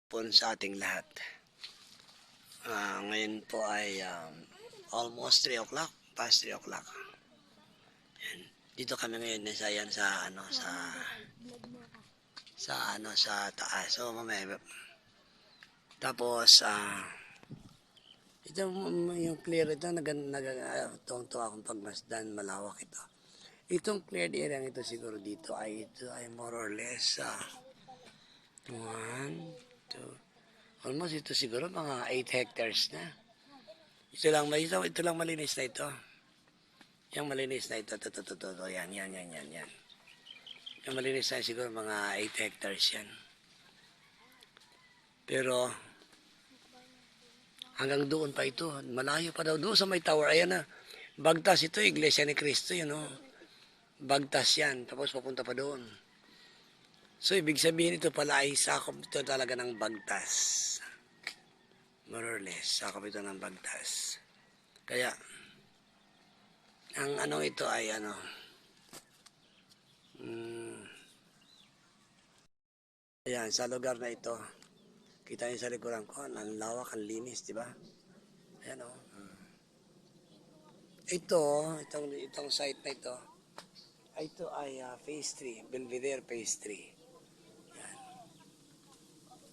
Po sa ating lahat. Ngayon po ay almost 3 o'clock, past 3 o'clock. Dito kami ngayon sa yan sa taas. So mamaya tapos ito yung clear ito tuwang-tuwa akong pagmasdan, malawak ito. Itong cleared area ito siguro dito ay more or less 1, 2, almost ito siguro mga 8 hectares na. Ito lang malinis na ito. Yung malinis na ito, yan. Yung malinis na siguro mga 8 hectares yan. Pero hanggang doon pa ito, malayo pa daw doon sa may tower. Ayan na, Bagtas ito, Iglesia ni Cristo, yun o. Bagtas yan, tapos papunta pa doon. So, ibig sabihin ito pala ay sakop ito talaga ng Bagtas. More or less, sakop ito ng Bagtas. Kaya, ang ito ay ayan, sa lugar na ito, kita niyo sa likuran ko, ang lawak, ang linis, di ba? Ayan o. Itong site na ito ay phase 3, Belvedere phase 3. Yan.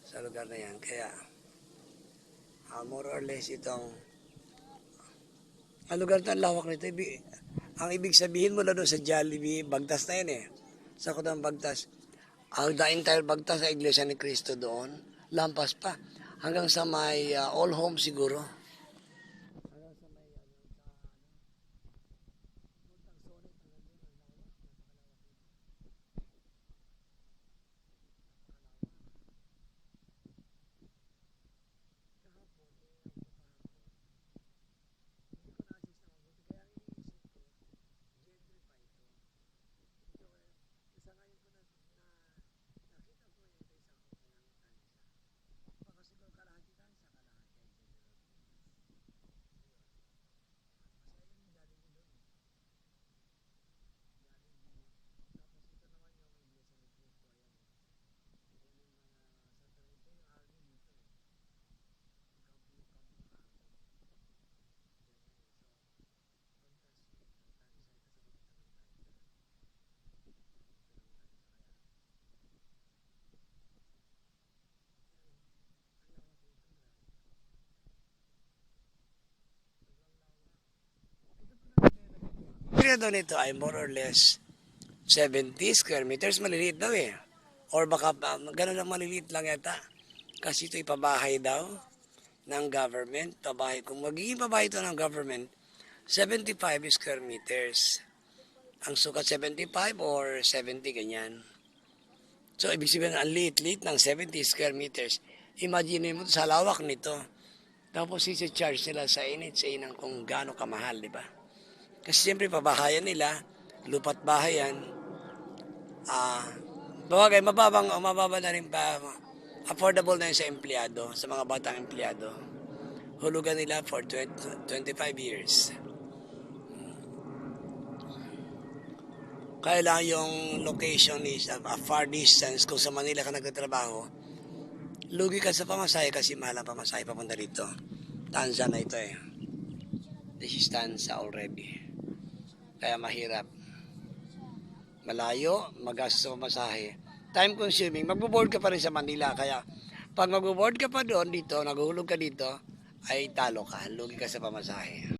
Sa lugar na yan. Kaya, more or less ang lugar na lawak nito. Ang ibig sabihin mo na doon sa Jollibee, Bagtas na yan eh. Sa Kudang Bagtas. Ang entire Bagtas sa Iglesia ni Cristo doon, lampas pa. Hanggang sa may all home siguro. Kaya doon ito ay more or less 70 square meters, maliliit daw eh. Or baka gano'n lang maliliit lang yata. Kasi ito ipabahay daw ng government. Pabahay. Kung magiging pabahay ito ng government, 75 square meters. Ang sukat 75 or 70, ganyan. So, ibig sabihin, ang liit-liit ng 70 square meters. Imagine mo sa lawak nito. Tapos isi-charge nila sa init sa inang kung gaano kamahal, di ba? Kasi siyempre pabahayan nila, lupat bahayan, bagay, mababa na rin pa, affordable na yun sa empleyado, sa mga batang empleyado. Hulugan nila for 25 years. Kaya lang yung location is a far distance. Kung sa Manila ka nagtatrabaho, lugi ka sa pamasahe kasi mahal ang pamasahe papunta dito. Tanza na ito eh. This is Tanza already. Kaya mahirap. Malayo, magastos sa pamasahe. Time consuming, magbo-board ka pa rin sa Manila. Kaya pag magbo-board ka pa doon dito, naguhulog ka dito, ay talo ka, lugi ka sa pamasahe.